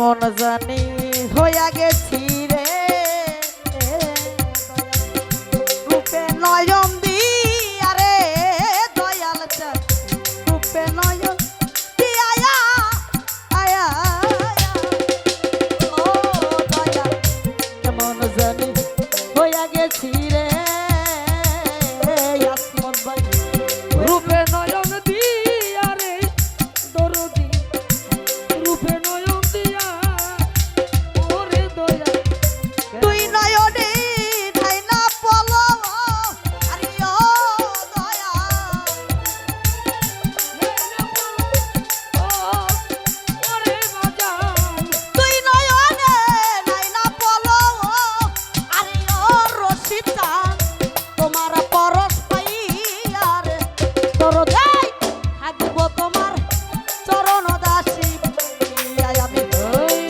কেমন জানি হইয়া গেছি রে রূপে নয়ন দিয়া রে দয়াল চাঁদ রূপে নয়ন দিয়া আয়া ও দয়াল কেমন জানি হইয়া গেছি রে আসমান ভাই রূপে নয়ন দিয়া রে দরদি রূপে নয়ন দিয়া ওরে দয়া তুই নয়নে ঠাই না পলো আরে ও দয়া ওরে বাজান তুই নয়নে ঠাই না পলো আরে ও রসিতা তোমার পরশ পাইয়া রে তোর যাই থাকবো তোমার চরণ দাসী আমি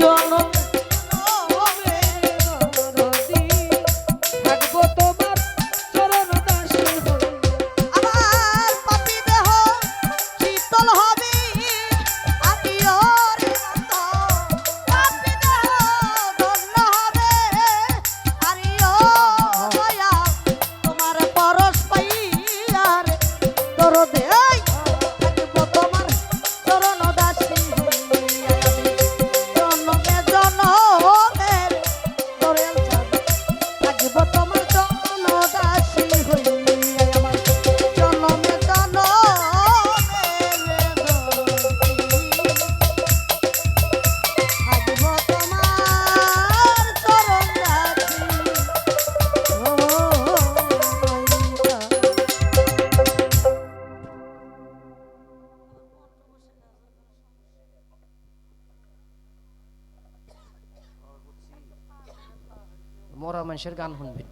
জনম দরদি থাকবো তোমার চরণ দাসী হই আমার পাপি দেহ শীতল হবে আমি ওরে পাপি দেহ ধন্য হবে আরে ও দয়া তোমার পরশ পাইয়ার তোর দেই থাকবো তোমার চরণ দাসী হইয়া আমি জনমে জনমের তোরে থাকবো তোমার চরণ দাসী হইয়া আমার জনমে জনমের থাকবো তোমার চরণ মরা মানুষের গান শুনবেন।